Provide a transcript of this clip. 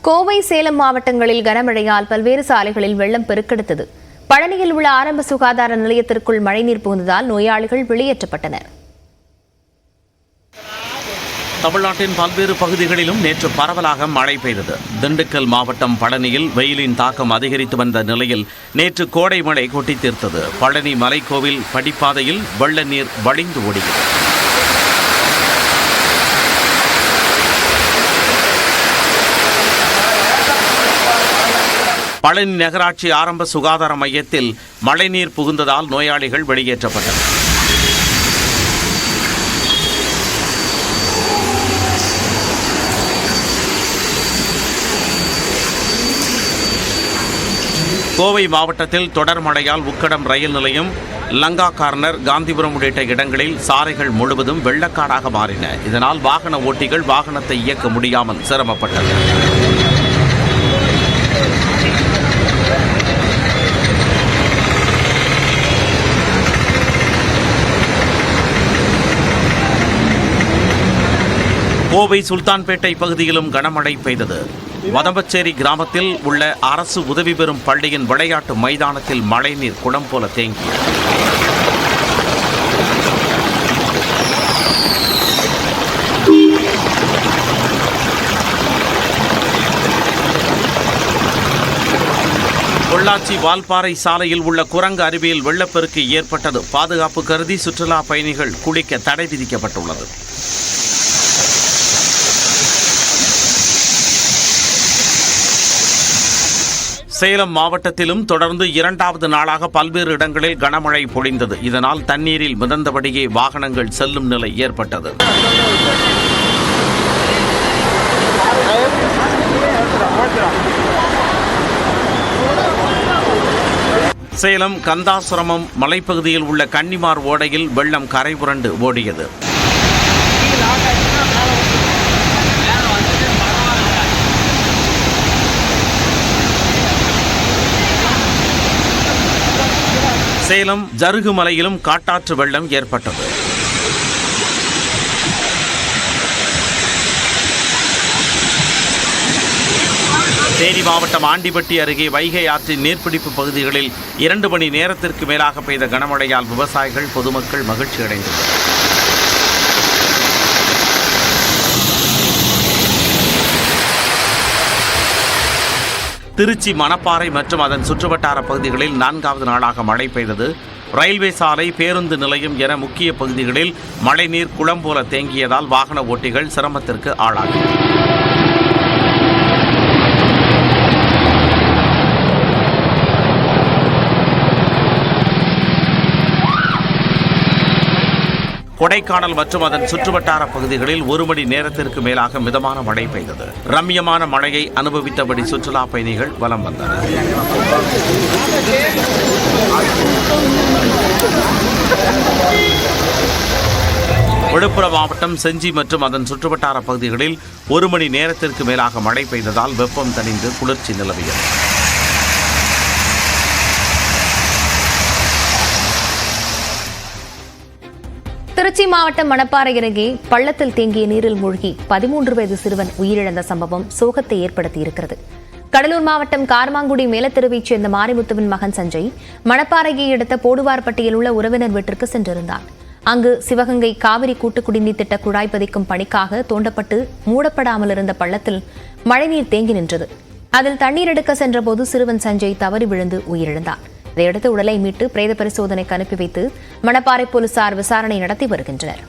கோவை, சேலம் மாவட்டங்களில் கனமழையால் பல்வேறு சாலைகளில் வெள்ளம் பெருக்கெடுத்தது. பழனியில் உள்ள ஆரம்ப சுகாதார நிலையத்திற்குள் மழைநீர் புகுந்ததால் நோயாளிகள் வெளியேற்றப்பட்டனர். தமிழ்நாட்டின் பல்வேறு பகுதிகளிலும் நேற்று பரவலாக மழை பெய்தது. திண்டுக்கல் மாவட்டம் பழனியில் வெயிலின் தாக்கம் அதிகரித்து வந்த நிலையில் நேற்று கோடை மழை கொட்டி தீர்த்தது. பழனி மலைக்கோவில் படிப்பாதையில் வெள்ள நீர் வழிந்து ஓடியது. பழனி நகராட்சி ஆரம்ப சுகாதார மையத்தில் மழைநீர் புகுந்ததால் நோயாளிகள் வெளியேற்றப்பட்டனர். கோவை மாவட்டத்தில் தொடர் மழையால் உக்கடம் ரயில் நிலையம், லங்கா கார்னர், காந்திபுரம் உள்ளிட்ட இடங்களில் சாலைகள் முழுவதும் வெள்ளக்காடாக மாறின. இதனால் வாகன ஓட்டிகள் வாகனத்தை இயக்க முடியாமல் சிரமப்பட்டனர். கோவை சுல்தான்பேட்டை பகுதியிலும் கனமழை பெய்தது. வதம்பச்சேரி கிராமத்தில் உள்ள அரசு உதவி பெறும் பள்ளியின் விளையாட்டு மைதானத்தில் மழைநீர் குளம் போல தேங்கியது. பொள்ளாச்சி வால்பாறை சாலையில் உள்ள குரங்கு அருவியில் வெள்ளப்பெருக்கு ஏற்பட்டது. பாதுகாப்பு கருதி சுற்றுலா பயணிகள் குளிக்க தடை விதிக்கப்பட்டுள்ளது. சேலம் மாவட்டத்திலும் தொடர்ந்து இரண்டாவது நாளாக பல்வேறு இடங்களில் கனமழை பொழிந்தது. இதனால் தண்ணீரில் மிதந்தபடியே வாகனங்கள் செல்லும் நிலை ஏற்பட்டது. சேலம் கந்தாசுரமம் மலைப்பகுதியில் உள்ள கன்னிமார் ஓடையில் வெள்ளம் கரை புரண்டு ஓடியது. சேலம் ஜருகு மலையிலும் காட்டாற்று வெள்ளம் ஏற்பட்டது. தேனி மாவட்டம் ஆண்டிப்பட்டி அருகே வைகை ஆற்றின் நீர்பிடிப்பு பகுதிகளில் 2 மணி நேரத்திற்கு மேலாக பெய்த கனமழையால் விவசாயிகள், பொதுமக்கள் மகிழ்ச்சி அடைந்தனர். திருச்சி, மணப்பாறை மற்றும் அதன் சுற்றுவட்டார பகுதிகளில் 4வது நாளாக மழை பெய்தது. ரயில்வே சாலை, பேருந்து நிலையம் என முக்கிய பகுதிகளில் மழைநீர் குளம் போல தேங்கியதால் வாகன ஓட்டிகள் சிரமத்திற்கு ஆளாகினர். கொடைக்கானல் மற்றும் அதன் சுற்றுவட்டார பகுதிகளில் 1 மணி நேரத்திற்கு மேலாக மிதமான மழை பெய்தது. ரம்மியமான மழையை அனுபவித்தபடி சுற்றுலா பயணிகள் வலம் வந்தனர். விழுப்புரம் மாவட்டம் செஞ்சி மற்றும் அதன் சுற்றுவட்டார பகுதிகளில் 1 மணி நேரத்திற்கு மேலாக மழை பெய்ததால் வெப்பம் தணிந்து குளிர்ச்சி நிலவியது. திருச்சி மாவட்டம் மணப்பாறை அருகே பள்ளத்தில் தேங்கிய நீரில் மூழ்கி 13 வயது சிறுவன் உயிரிழந்த சம்பவம் சோகத்தை ஏற்படுத்தியிருக்கிறது. கடலூர் மாவட்டம் கார்மாங்குடி மேலத்தெருவைச் சேர்ந்த மாரிமுத்துவின் மகன் சஞ்சய் மணப்பாறையை அடுத்த போடுவார்பட்டியில் உள்ள உறவினர் வீட்டிற்கு சென்றிருந்தார். அங்கு சிவகங்கை காவிரி கூட்டு குடிநீர் திட்ட குழாய் பதிக்கும் பணிக்காக தோண்டப்பட்டு மூடப்படாமல் இருந்த பள்ளத்தில் மழைநீர் தேங்கி நின்றது. அதில் தண்ணீர் எடுக்க சென்றபோது சிறுவன் சஞ்சய் தவறி விழுந்து உயிரிழந்தார். இதையடுத்து உடலை மீட்டு பிரேத பரிசோதனைக்கு அனுப்பி வைத்து மணப்பாறை போலீசார் விசாரணை நடத்தி வருகின்றனர்.